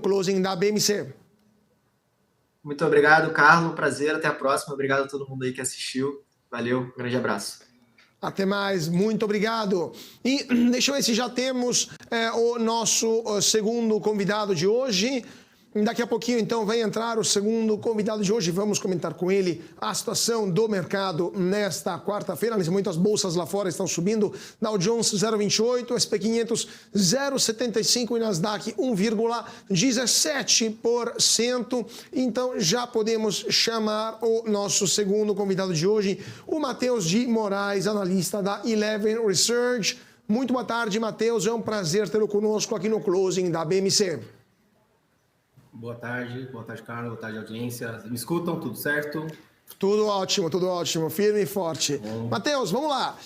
closing da BMC. Muito obrigado, Carlos. Prazer, até a próxima. Obrigado a todo mundo aí que assistiu. Valeu, grande abraço. Até mais, muito obrigado. E deixa eu ver se já temos o nosso segundo convidado de hoje. Daqui a pouquinho, então, vai entrar o segundo convidado de hoje. Vamos comentar com ele a situação do mercado nesta quarta-feira. Nesse momento, as bolsas lá fora estão subindo. Dow Jones 0,28, S&P 500 0,75 e Nasdaq 1,17%. Então, já podemos chamar o nosso segundo convidado de hoje, o Matheus de Moraes, analista da Eleven Research. Muito boa tarde, Matheus. É um prazer tê-lo conosco aqui no Closing da BMC. Boa tarde, Carlos, boa tarde, audiência. Me escutam? Tudo certo? Tudo ótimo, firme e forte. Matheus, vamos lá.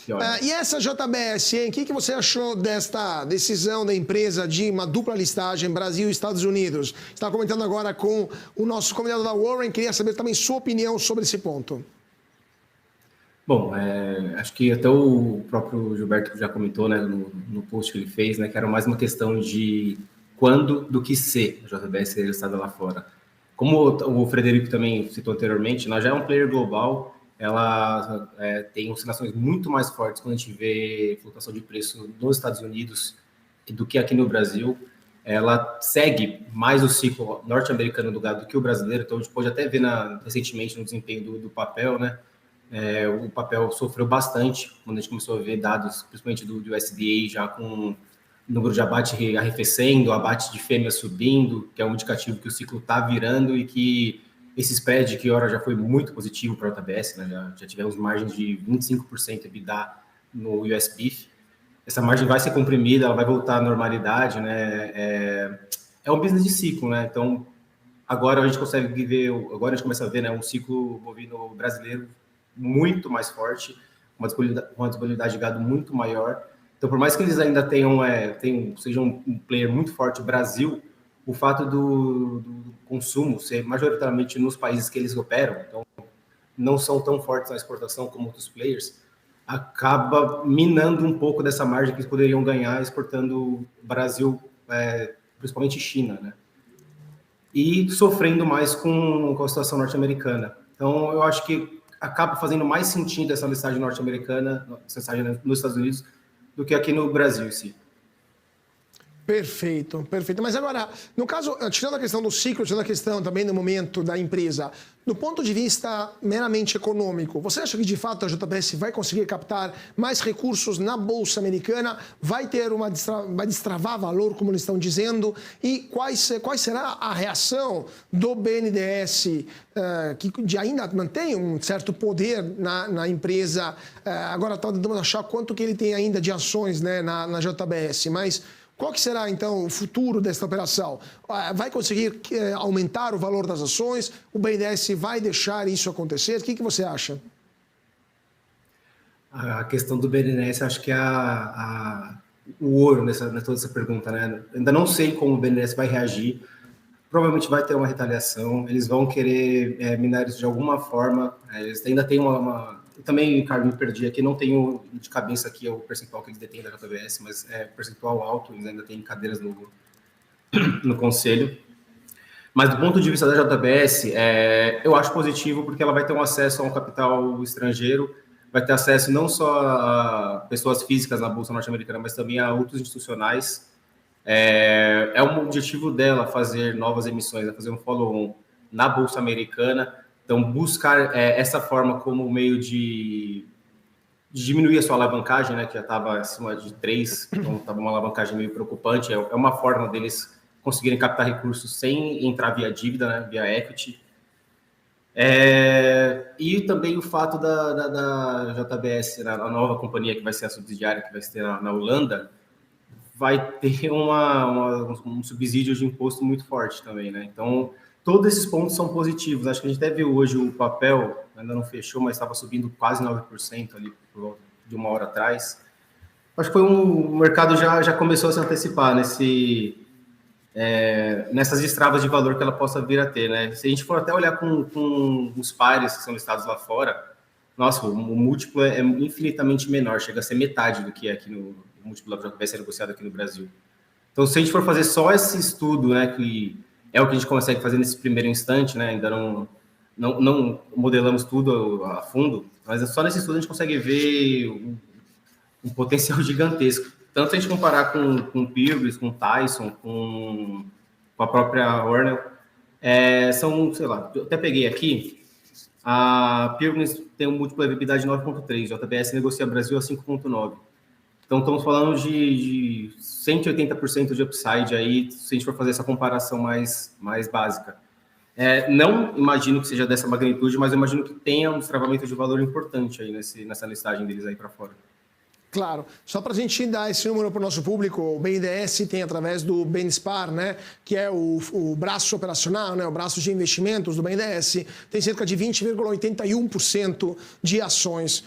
E essa JBS, hein? O que você achou desta decisão da empresa de uma dupla listagem Brasil e Estados Unidos? Você estava comentando agora com o nosso convidado da Warren, queria saber também sua opinião sobre esse ponto. Bom, acho que até o próprio Gilberto já comentou, né, no post que ele fez, né, que era mais uma questão de quando do que se a JBS seria listada lá fora. Como o Frederico também citou anteriormente, nós já é um player global, ela tem oscilações muito mais fortes quando a gente vê flutuação de preço nos Estados Unidos do que aqui no Brasil. Ela segue mais o ciclo norte-americano do gado do que o brasileiro, então a gente pode até ver recentemente no desempenho do papel, né? O papel sofreu bastante quando a gente começou a ver dados, principalmente do USDA, já com o número de abate arrefecendo, abate de fêmea subindo, que é um indicativo que o ciclo está virando e que esse spread, que ora já foi muito positivo para a JBS, né? Já tivemos margens de 25% EBITDA no US Beef. Essa margem vai ser comprimida, ela vai voltar à normalidade, né? É um business de ciclo, né? Então, agora a gente consegue ver, agora a gente começa a ver, né, um ciclo bovino brasileiro muito mais forte, uma disponibilidade de gado muito maior. Então, por mais que eles ainda sejam um player muito forte, o Brasil, o fato do consumo ser majoritariamente nos países que eles operam, então não são tão fortes na exportação como outros players, acaba minando um pouco dessa margem que eles poderiam ganhar exportando Brasil, principalmente China, né? E sofrendo mais com a situação norte-americana. Então, eu acho que acaba fazendo mais sentido essa listagem norte-americana, listagem nos Estados Unidos, do que aqui no Brasil em si. Perfeito. Mas agora, no caso, tirando a questão do ciclo, tirando a questão também do momento da empresa, do ponto de vista meramente econômico, você acha que de fato a JBS vai conseguir captar mais recursos na Bolsa Americana? Vai destravar valor, como eles estão dizendo? E qual será a reação do BNDES, que ainda mantém um certo poder na empresa? Agora está tentando achar quanto que ele tem ainda de ações, né, na JBS, mas qual que será, então, o futuro desta operação? Vai conseguir aumentar o valor das ações? O BNDES vai deixar isso acontecer? O que você acha? A questão do BNDES, acho que é o ouro nessa toda essa pergunta, né? Ainda não sei como o BNDES vai reagir. Provavelmente vai ter uma retaliação. Eles vão querer minar isso de alguma forma. Eles ainda têm Eu também, Carlos, me perdi aqui, não tenho de cabeça aqui o percentual que eles detêm da JBS, mas é percentual alto, eles ainda têm cadeiras no conselho. Mas do ponto de vista da JBS, eu acho positivo porque ela vai ter um acesso a um capital estrangeiro, vai ter acesso não só a pessoas físicas na Bolsa Norte-Americana, mas também a outros institucionais. É um objetivo dela fazer novas emissões, fazer um follow-on na Bolsa Americana. Então, buscar essa forma como meio de diminuir a sua alavancagem, né, que já estava acima de 3, então estava uma alavancagem meio preocupante. É uma forma deles conseguirem captar recursos sem entrar via dívida, né, via equity. E também o fato da JBS, a nova companhia que vai ser a subsidiária, que vai ser na Holanda, vai ter um subsídio de imposto muito forte também, né? Então, todos esses pontos são positivos. Acho que a gente até viu hoje o papel, ainda não fechou, mas estava subindo quase 9% ali por volta de uma hora atrás. Acho que o mercado já começou a se antecipar nessas destravas de valor que ela possa vir a ter, né? Se a gente for até olhar com os pares que são listados lá fora, nossa, o múltiplo é infinitamente menor, chega a ser metade do que é aqui no múltiplo da JBS negociado aqui no Brasil. Então, se a gente for fazer só esse estudo, né, que é o que a gente consegue fazer nesse primeiro instante, né, ainda não modelamos tudo a fundo, mas só nesse estudo a gente consegue ver um potencial gigantesco. Tanto se a gente comparar com o Pilgrims, com o Tyson, com a própria Hornell, são, sei lá, eu até peguei aqui, a Pilgrims tem um múltiplo de EBITDA de 9,3, JBS negocia Brasil a 5,9. Então, estamos falando de 180% de upside aí, se a gente for fazer essa comparação mais básica. Não imagino que seja dessa magnitude, mas eu imagino que tenha um destravamento de valor importante aí nessa listagem deles aí para fora. Claro. Só para a gente dar esse número para o nosso público, o BNDES tem através do BNSPAR, né, que é o braço operacional, né, o braço de investimentos do BNDES, tem cerca de 20,81% de ações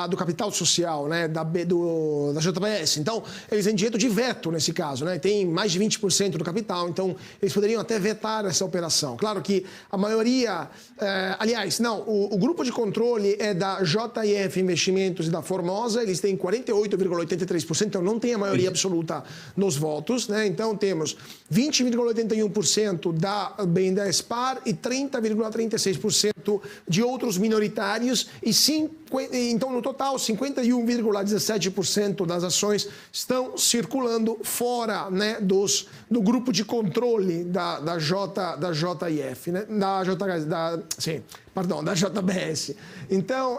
do capital social, né, da JBS. Então, eles têm direito de veto nesse caso, né, tem mais de 20% do capital, então eles poderiam até vetar essa operação. Claro que a maioria, o grupo de controle é da JIF Investimentos e da Formosa, eles têm 48,83%, então não tem a maioria absoluta nos votos, né? Então temos 20,81% da BNDES-Par e 30,36% de outros minoritários então no total 51,17% das ações estão circulando fora, né, do grupo de controle da JIF, né? Da JBS. Então,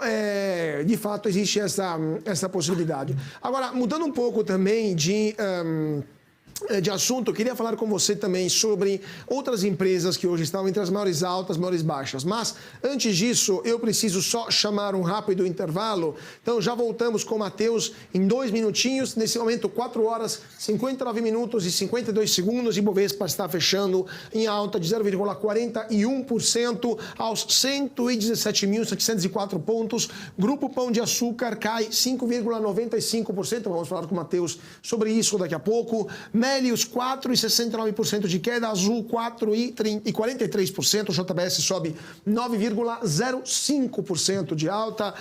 de fato, existe essa possibilidade. Agora, mudando um pouco também de assunto, eu queria falar com você também sobre outras empresas que hoje estão entre as maiores altas, maiores baixas. Mas, antes disso, eu preciso só chamar um rápido intervalo. Então, já voltamos com o Matheus em 2 minutinhos. Nesse momento, 4 horas, 59 minutos e 52 segundos. Ibovespa está fechando em alta de 0,41% aos 117.704 pontos. Grupo Pão de Açúcar cai 5,95%. Vamos falar com o Matheus sobre isso daqui a pouco. Melius, 4,69% de queda, Azul, 4,43%, JBS sobe 9,05% de alta,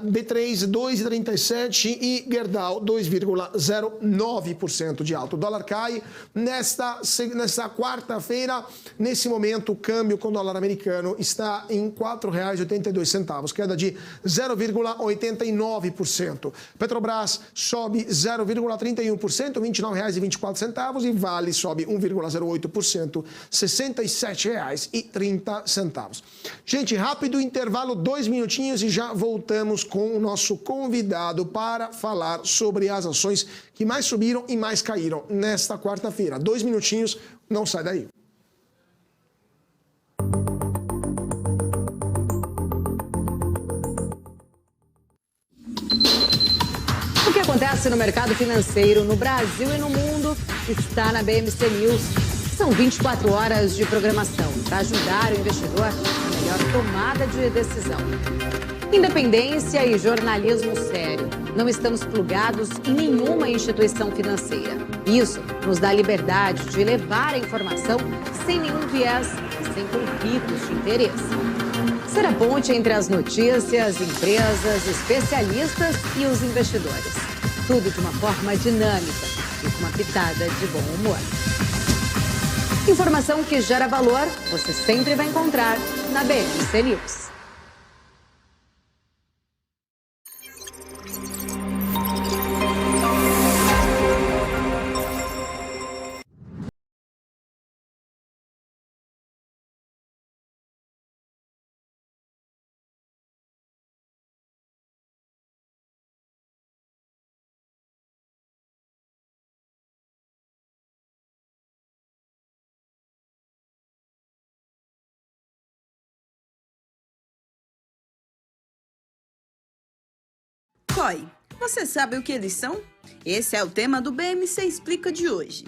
B3, 2,37% e Gerdau, 2,09% de alta. O dólar cai nesta quarta-feira, nesse momento o câmbio com o dólar americano está em R$ 4,82, queda de 0,89%. Petrobras sobe 0,31%, R$ 29,24 e Vale sobe 1,08%, R$ 67,30. Gente, rápido intervalo, 2 minutinhos e já voltamos com o nosso convidado para falar sobre as ações que mais subiram e mais caíram nesta quarta-feira. 2 minutinhos, não sai daí. O que acontece no mercado financeiro no Brasil e no mundo está na BMC News. São 24 horas de programação para ajudar o investidor na melhor tomada de decisão. Independência e jornalismo sério. Não estamos plugados em nenhuma instituição financeira. Isso nos dá liberdade de levar a informação sem nenhum viés e sem conflitos de interesse. Ser a ponte entre as notícias, empresas, especialistas e os investidores. Tudo de uma forma dinâmica e com uma pitada de bom humor. Informação que gera valor, você sempre vai encontrar na BMC News. COI. Você sabe o que eles são? Esse é o tema do BMC Explica de hoje.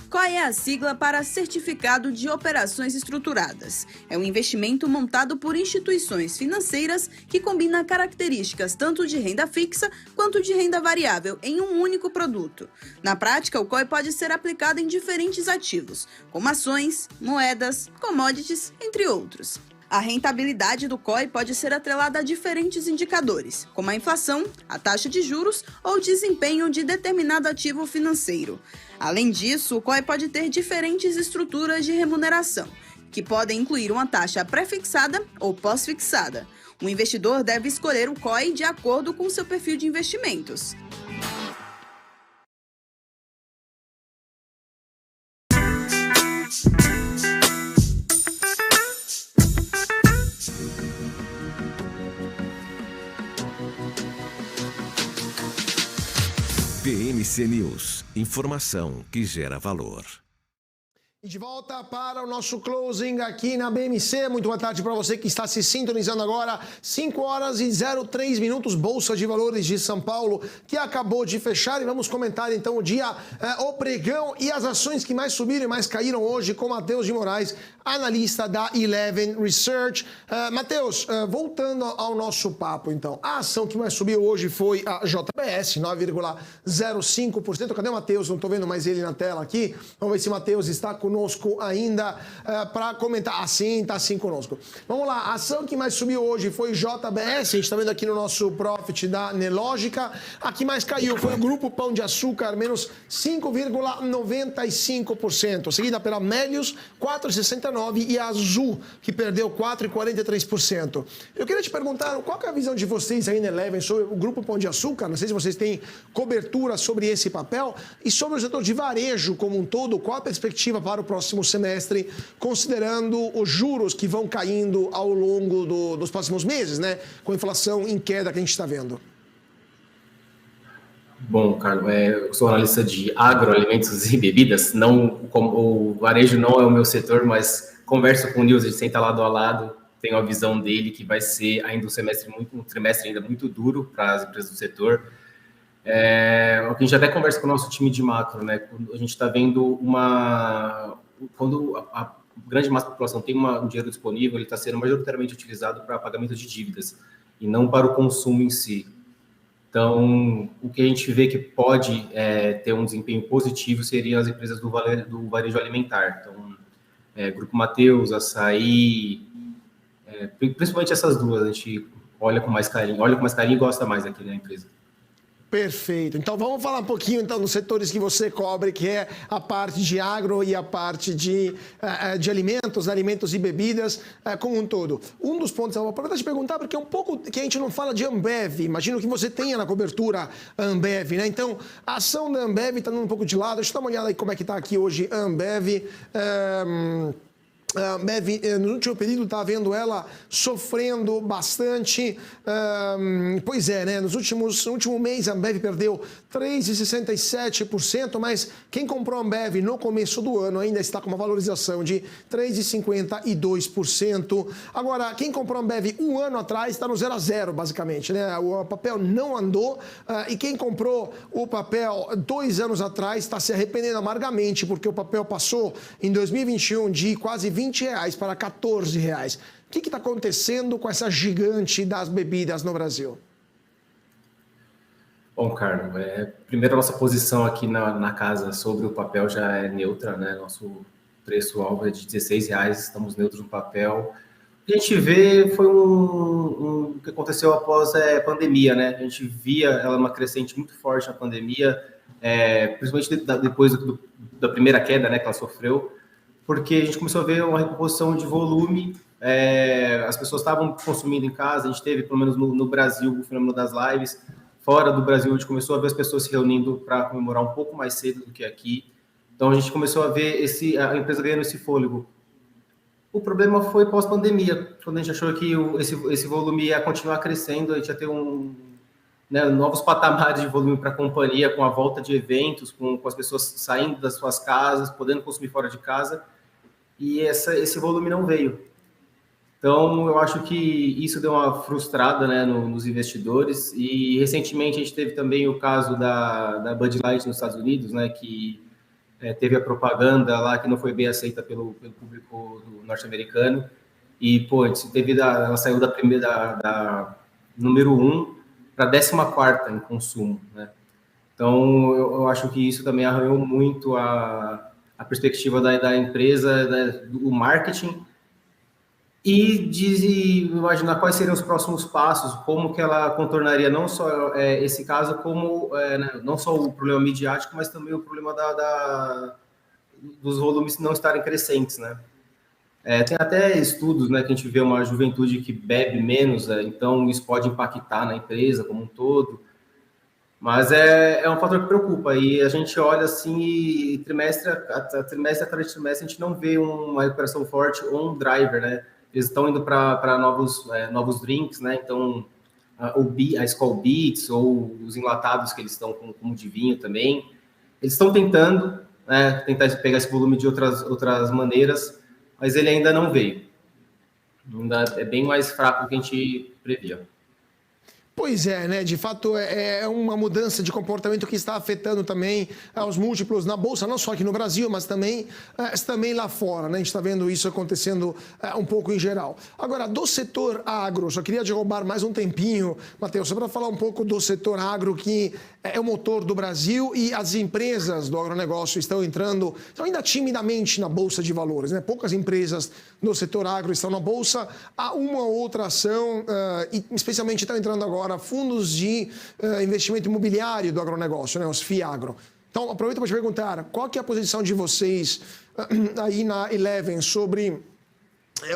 COI é a sigla para Certificado de Operações Estruturadas. É um investimento montado por instituições financeiras que combina características tanto de renda fixa quanto de renda variável em um único produto. Na prática, o COI pode ser aplicado em diferentes ativos, como ações, moedas, commodities, entre outros. A rentabilidade do COI pode ser atrelada a diferentes indicadores, como a inflação, a taxa de juros ou o desempenho de determinado ativo financeiro. Além disso, o COI pode ter diferentes estruturas de remuneração, que podem incluir uma taxa pré-fixada ou pós-fixada. O investidor deve escolher o COI de acordo com seu perfil de investimentos. BMC News, informação que gera valor. E de volta para o nosso closing aqui na BMC. Muito boa tarde para você que está se sintonizando agora. 5 horas e 03 minutos, Bolsa de Valores de São Paulo, que acabou de fechar. E vamos comentar então o dia, o pregão e as ações que mais subiram e mais caíram hoje com Matheus de Moraes, analista da Eleven Research. Matheus, voltando ao nosso papo então. A ação que mais subiu hoje foi a JBS, 9,05%. Cadê o Matheus? Não estou vendo mais ele na tela aqui. Vamos ver se o Matheus está conosco ainda para comentar. Sim, está sim conosco. Vamos lá, a ação que mais subiu hoje foi JBS, a gente está vendo aqui no nosso Profit da Nelógica. A que mais caiu foi o Grupo Pão de Açúcar, menos 5,95%. Seguida pela Melius, 4,69%, e a Azul, que perdeu 4,43%. Eu queria te perguntar, qual que é a visão de vocês aí na Eleven sobre o Grupo Pão de Açúcar? Não sei se vocês têm cobertura sobre esse papel e sobre o setor de varejo como um todo, qual a perspectiva para o próximo semestre, considerando os juros que vão caindo ao longo dos próximos meses, né? Com a inflação em queda que a gente está vendo. Bom, Carlos, eu sou analista de agroalimentos e bebidas. O varejo não é o meu setor, mas converso com o Nils, a gente senta lado a lado, tenho a visão dele que vai ser ainda um trimestre ainda muito duro para as empresas do setor. A gente até conversa com o nosso time de macro, né? A gente está vendo quando a grande massa da população tem um dinheiro disponível, ele está sendo majoritariamente utilizado para pagamento de dívidas e não para o consumo em si. Então, o que a gente vê que pode ter um desempenho positivo seriam as empresas do varejo alimentar. Então, Grupo Mateus, Açaí, principalmente essas duas, a gente olha com mais carinho e gosta mais aqui da empresa. Perfeito. Então vamos falar um pouquinho então dos setores que você cobre, que é a parte de agro e a parte de alimentos e bebidas como um todo. Um dos pontos, eu vou aproveitar de perguntar, porque é um pouco que a gente não fala de Ambev. Imagino que você tenha na cobertura a Ambev, né? Então, a ação da Ambev está dando um pouco de lado. Deixa eu dar uma olhada aí como é que está aqui hoje a Ambev. A Ambev, no último período, está vendo ela sofrendo bastante. Pois é, né? No último mês, a Ambev perdeu 3,67%, mas quem comprou a Ambev no começo do ano ainda está com uma valorização de 3,52%. Agora, quem comprou a Ambev um ano atrás está no 0 a 0, basicamente, né? O papel não andou e quem comprou o papel 2 anos atrás está se arrependendo amargamente, porque o papel passou em 2021 de quase R$20 para R$14. O que está acontecendo com essa gigante das bebidas no Brasil? Bom, Carlos, primeiro a nossa posição aqui na casa sobre o papel já é neutra, né? Nosso preço-alvo é de R$16, estamos neutros no papel. O que a gente vê foi o que aconteceu após a pandemia, né? A gente via ela uma crescente muito forte na pandemia, principalmente depois da primeira queda, né, que ela sofreu, porque a gente começou a ver uma recomposição de volume, as pessoas estavam consumindo em casa, a gente teve, pelo menos no Brasil, o fenômeno das lives. Fora do Brasil, a gente começou a ver as pessoas se reunindo para comemorar um pouco mais cedo do que aqui. Então, a gente começou a ver a empresa ganhando esse fôlego. O problema foi pós-pandemia, quando a gente achou que esse volume ia continuar crescendo, a gente ia ter novos patamares de volume para a companhia, com a volta de eventos, com as pessoas saindo das suas casas, podendo consumir fora de casa, e esse volume não veio. Então, eu acho que isso deu uma frustrada, né, nos investidores, e recentemente a gente teve também o caso da Bud Light nos Estados Unidos, né, que teve a propaganda lá que não foi bem aceita pelo público norte-americano, e, ela saiu da número 1 para a 14ª em consumo, né? Então, eu acho que isso também arranhou muito a perspectiva da empresa, do marketing, e de imaginar quais seriam os próximos passos, como que ela contornaria não só esse caso, como né, não só o problema midiático, mas também o problema dos volumes não estarem crescentes, né? Tem até estudos, né, que a gente vê uma juventude que bebe menos, então isso pode impactar na empresa como um todo, mas é um fator que preocupa, e a gente olha assim, e trimestre a cada trimestre a gente não vê uma recuperação forte ou um driver, né? Eles estão indo para novos drinks, né? Então, a Skol Beats ou os enlatados que eles estão como de vinho também, eles estão tentando, né, tentar pegar esse volume de outras maneiras, mas ele ainda não veio. Ainda é bem mais fraco do que a gente previa. Pois é, né? De fato, é uma mudança de comportamento que está afetando também os múltiplos na Bolsa, não só aqui no Brasil, mas também lá fora, né? A gente está vendo isso acontecendo um pouco em geral. Agora, do setor agro, só queria te roubar mais um tempinho, Matheus, só para falar um pouco do setor agro, que é o motor do Brasil, e as empresas do agronegócio estão entrando ainda timidamente na Bolsa de Valores, né? Poucas empresas no setor agro estão na Bolsa, há uma ou outra ação, e especialmente estão entrando agora fundos de investimento imobiliário do agronegócio, né, os FIAGRO. Então, aproveito para te perguntar, qual que é a posição de vocês aí na Eleven sobre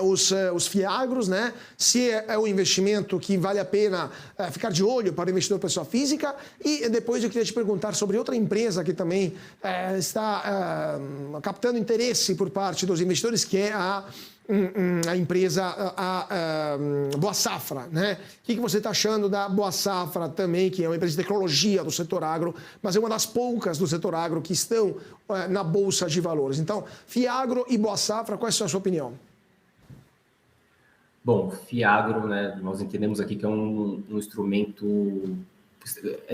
os FIAGROS, né? Se é um investimento que vale a pena ficar de olho para o investidor pessoa física. E depois eu queria te perguntar sobre outra empresa que também está captando interesse por parte dos investidores, que é a empresa Boa Safra, né? O que você está achando da Boa Safra também, que é uma empresa de tecnologia do setor agro, mas é uma das poucas do setor agro que estão na Bolsa de Valores. Então, FIAGRO e Boa Safra, qual é a sua opinião? Bom, FIAGRO, né, nós entendemos aqui que é um instrumento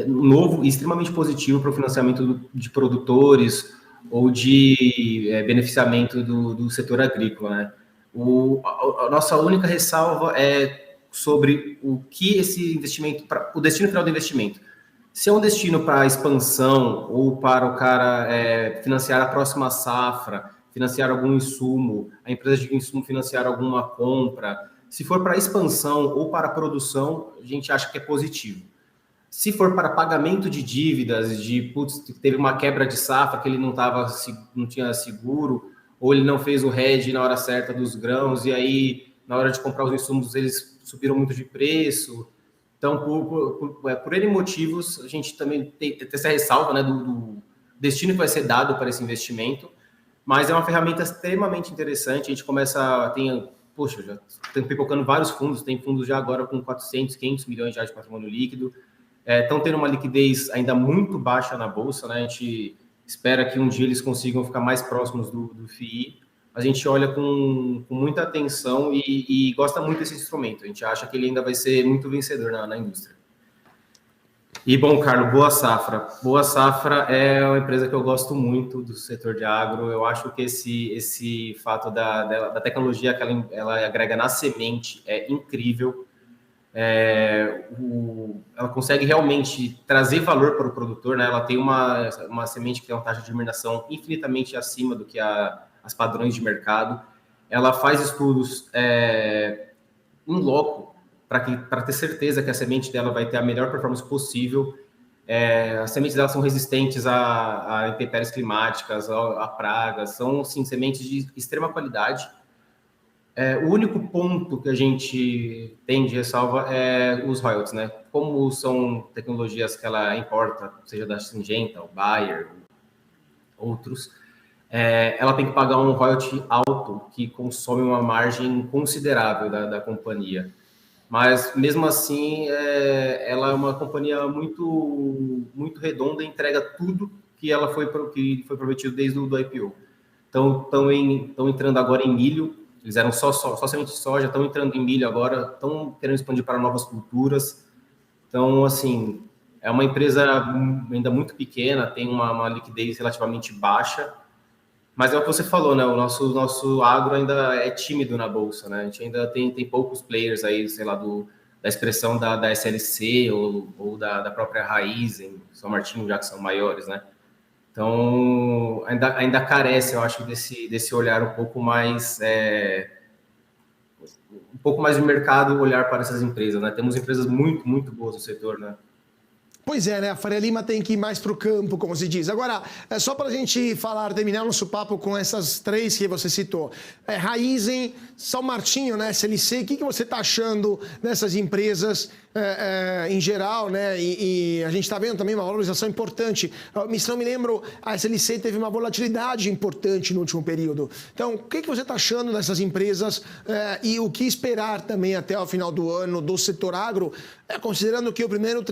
novo e extremamente positivo para o financiamento de produtores ou de beneficiamento do setor agrícola, né? A nossa única ressalva é sobre o que esse investimento, o destino final do investimento. Se é um destino para expansão ou para o cara financiar a próxima safra, financiar algum insumo, a empresa de insumo financiar alguma compra, se for para expansão ou para produção, a gente acha que é positivo. Se for para pagamento de dívidas, teve uma quebra de safra que ele não tinha seguro, ou ele não fez o hedge na hora certa dos grãos, e aí, na hora de comprar os insumos, eles subiram muito de preço. Então, por N motivos, a gente também tem essa ressalva, né, do destino que vai ser dado para esse investimento, mas é uma ferramenta extremamente interessante. A gente já estão pipocando vários fundos, tem fundos já agora com 400, 500 milhões de patrimônio líquido, estão tendo uma liquidez ainda muito baixa na Bolsa, né? A gente espera que um dia eles consigam ficar mais próximos do FII. A gente olha com muita atenção e gosta muito desse instrumento. A gente acha que ele ainda vai ser muito vencedor na indústria. E, bom, Carlos, Boa Safra. Boa Safra é uma empresa que eu gosto muito do setor de agro. Eu acho que esse fato da tecnologia que ela agrega na semente é incrível. Ela consegue realmente trazer valor para o produtor, né? Ela tem uma semente que tem uma taxa de germinação infinitamente acima do que as padrões de mercado. Ela faz estudos in loco para ter certeza que a semente dela vai ter a melhor performance possível. As sementes dela são resistentes a intempéries climáticas, a pragas, são assim, sementes de extrema qualidade. O único ponto que a gente tem de ressalva é os royalties, né? Como são tecnologias que ela importa, seja da Syngenta, o Bayer, outros, ela tem que pagar um royalty alto, que consome uma margem considerável da companhia. Mas, mesmo assim, ela é uma companhia muito, muito redonda e entrega tudo que foi prometido desde o IPO. Então, estão entrando agora em milho. Eles eram só semente de soja, estão entrando em milho agora, estão querendo expandir para novas culturas. Então, assim, é uma empresa ainda muito pequena, tem uma liquidez relativamente baixa, mas é o que você falou, né? O nosso agro ainda é tímido na Bolsa, né? A gente ainda tem poucos players aí, sei lá, da expressão da SLC ou da própria Raizen, São Martinho, já que são maiores, né? Então, ainda carece, eu acho, desse olhar um pouco mais um pouco mais de mercado olhar para essas empresas, né? Temos empresas muito, muito boas no setor, né? Pois é, né? A Faria Lima tem que ir mais para o campo, como se diz. Agora, só para a gente terminar nosso papo com essas 3 que você citou. Raizen, São Martinho, né? SLC, o que você está achando dessas empresas em geral, né? E a gente está vendo também uma valorização importante. Se não me lembro, a SLC teve uma volatilidade importante no último período. Então, o que você está achando dessas empresas e o que esperar também até o final do ano do setor agro, considerando que o primeiro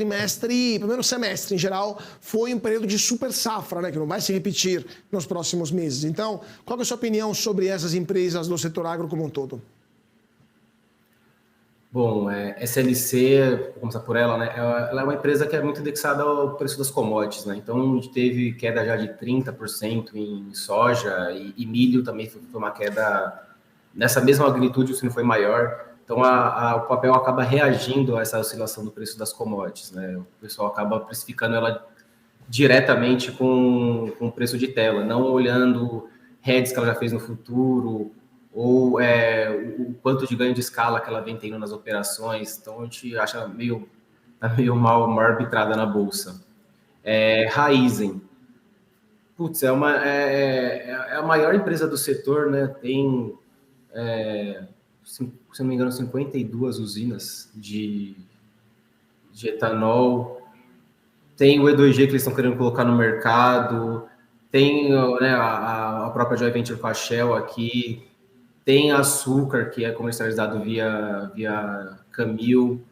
semestre, em geral, foi um período de super safra, né, que não vai se repetir nos próximos meses. Então, qual é a sua opinião sobre essas empresas do setor agro como um todo? Bom, SLC, vou começar por ela, né? Ela é uma empresa que é muito indexada ao preço das commodities, né? Então, a gente teve queda já de 30% em soja e milho também foi uma queda nessa mesma magnitude, se não foi maior. Então, o papel acaba reagindo a essa oscilação do preço das commodities, né? O pessoal acaba precificando ela diretamente com o preço de tela, não olhando hedges que ela já fez no futuro ou o quanto de ganho de escala que ela vem tendo nas operações. Então, a gente acha meio mal arbitrada na Bolsa. Raizen. Putz, é a maior empresa do setor, né? Tem... se não me engano, 52 usinas de etanol. Tem o E2G que eles estão querendo colocar no mercado. Tem, né, a própria Joint Venture com a Shell aqui. Tem açúcar, que é comercializado via Camil.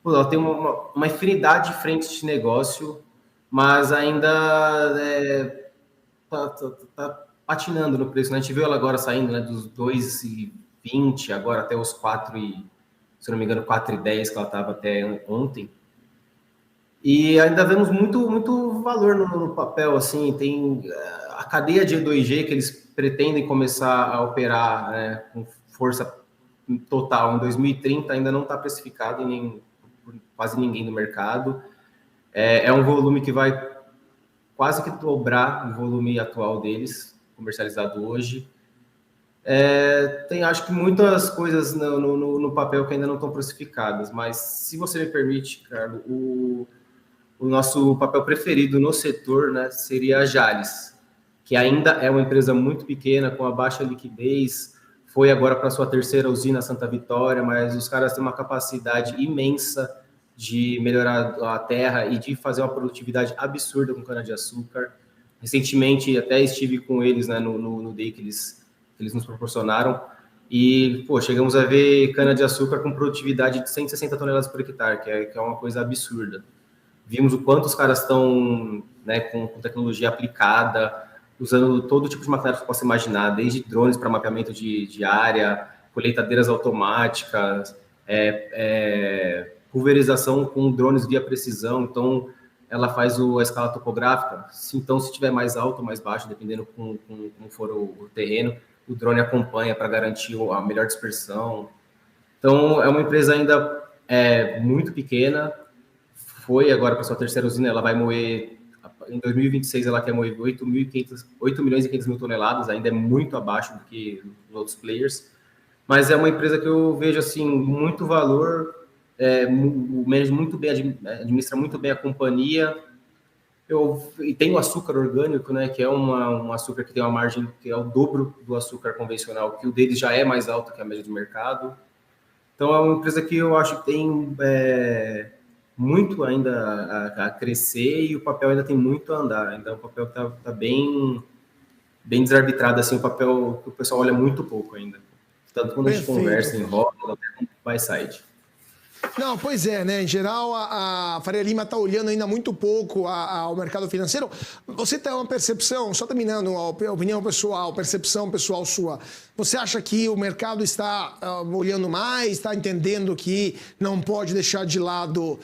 Pô, ela tem uma infinidade de frentes de negócio, mas ainda tá patinando no preço, né? A gente viu ela agora saindo, né, dos 2,20 agora até os 4, se não me engano, 4,10 que ela estava até ontem. E ainda vemos muito valor no papel, assim, tem a cadeia de E2G que eles pretendem começar a operar, né, com força total em 2030, ainda não está precificado por quase ninguém no mercado. É um volume que vai quase que dobrar o volume atual deles, comercializado hoje. Tem, acho que, muitas coisas no papel que ainda não estão precificadas, mas, se você me permite, Carlos, o nosso papel preferido no setor, né, seria a Jalles, que ainda é uma empresa muito pequena, com a baixa liquidez, foi agora para sua 3ª usina, Santa Vitória, mas os caras têm uma capacidade imensa de melhorar a terra e de fazer uma produtividade absurda com cana-de-açúcar. Recentemente, até estive com eles, né, no day que eles nos proporcionaram, e, chegamos a ver cana-de-açúcar com produtividade de 160 toneladas por hectare, que é uma coisa absurda. Vimos o quanto os caras estão, né, com tecnologia aplicada, usando todo tipo de maquinário que você possa imaginar, desde drones para mapeamento de área, colheitadeiras automáticas, pulverização com drones via precisão. Então, ela faz a escala topográfica. Então, se tiver mais alto ou mais baixo, dependendo como for o terreno, o drone acompanha para garantir a melhor dispersão. Então, é uma empresa ainda muito pequena. Foi agora para sua 3ª usina, ela vai moer, em 2026 ela quer moer 8 milhões e 500 mil toneladas, ainda é muito abaixo do que os outros players, mas é uma empresa que eu vejo, assim, muito valor, o management muito bem, administra muito bem a companhia, e tem o açúcar orgânico, né, que é um açúcar que tem uma margem que é o dobro do açúcar convencional, que o deles já é mais alto que a média do mercado. Então, é uma empresa que eu acho que tem muito ainda a crescer e o papel ainda tem muito a andar. Então, o papel está bem desarbitrado, assim, o papel que o pessoal olha muito pouco ainda. Tanto quando a gente conversa em roda, até buy side. Não, pois é, né? Em geral, a Faria Lima está olhando ainda muito pouco ao mercado financeiro. Você tem uma percepção, só terminando, a opinião pessoal, percepção pessoal sua. Você acha que o mercado está olhando mais, está entendendo que não pode deixar de lado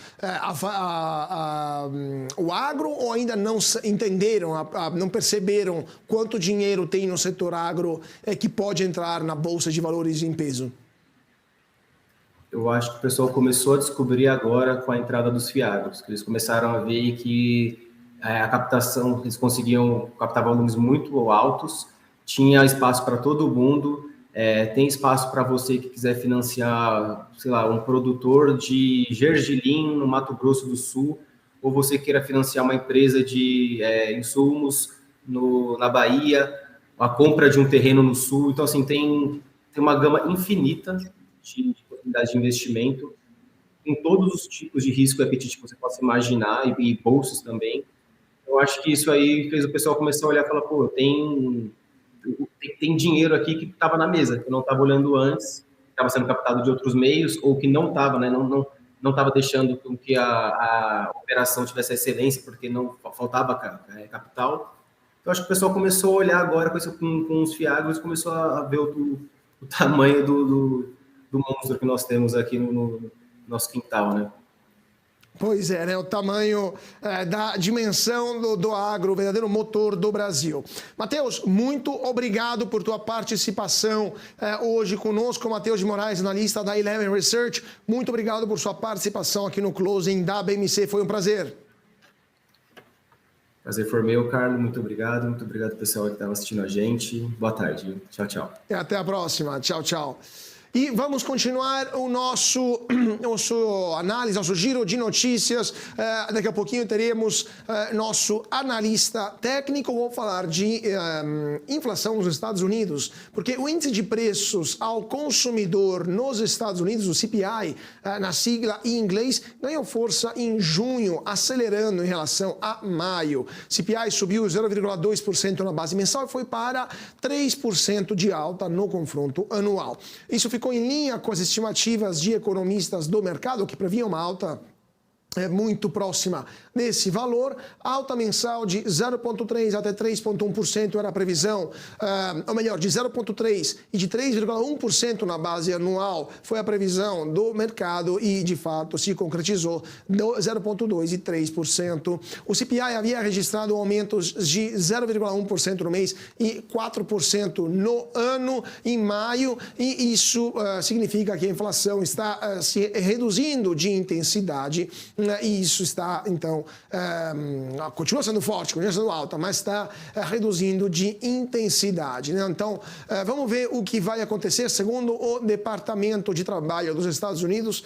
o agro, ou ainda não entenderam, não perceberam quanto dinheiro tem no setor agro que pode entrar na Bolsa de Valores em peso? Eu acho que o pessoal começou a descobrir agora com a entrada dos FIAGROS, que eles começaram a ver que a captação, eles conseguiam captar volumes muito altos, tinha espaço para todo mundo, Tem espaço para você que quiser financiar, sei lá, um produtor de gergelim no Mato Grosso do Sul, ou você queira financiar uma empresa de insumos na Bahia, a compra de um terreno no Sul. Então, assim, tem uma gama infinita de possibilidades de investimento em todos os tipos de risco e apetite que você possa imaginar, e bolsas também. Eu acho que isso aí fez o pessoal começar a olhar e falar, pô, tem dinheiro aqui que estava na mesa, que eu não estava olhando antes, estava sendo captado de outros meios, ou que não estava, né, não estava deixando com que a operação tivesse excelência, porque não faltava capital. Então, acho que o pessoal começou a olhar agora com os fiagros, começou a ver o tamanho do monstro que nós temos aqui no nosso quintal, né? Pois é, né? O tamanho da dimensão do agro, o verdadeiro motor do Brasil. Matheus, muito obrigado por tua participação hoje conosco. Matheus de Moraes, analista da Eleven Research. Muito obrigado por sua participação aqui no Closing da BMC. Foi um prazer. Prazer foi meu, Carlos. Muito obrigado. Muito obrigado, pessoal que estava assistindo a gente. Boa tarde. Tchau, tchau. E até a próxima. Tchau, tchau. E vamos continuar o nosso análise, nosso giro de notícias. Daqui a pouquinho teremos nosso analista técnico. Vou falar de inflação nos Estados Unidos, porque o índice de preços ao consumidor nos Estados Unidos, o CPI, na sigla em inglês, ganhou força em junho, acelerando em relação a maio. CPI subiu 0,2% na base mensal e foi para 3% de alta no confronto anual. Isso ficou em linha com as estimativas de economistas do mercado, que previam uma alta muito próxima desse valor. Alta mensal de 0,3% até 3,1% era a previsão, ou melhor, de 0,3% e de 3,1% na base anual foi a previsão do mercado e, de fato, se concretizou 0,2% e 3%. O CPI havia registrado aumentos de 0,1% no mês e 4% no ano em maio, e isso significa que a inflação está se reduzindo de intensidade. E isso está, então, continua sendo forte, continua sendo alta, mas está reduzindo de intensidade, né? Então, vamos ver o que vai acontecer. Segundo o Departamento de Trabalho dos Estados Unidos,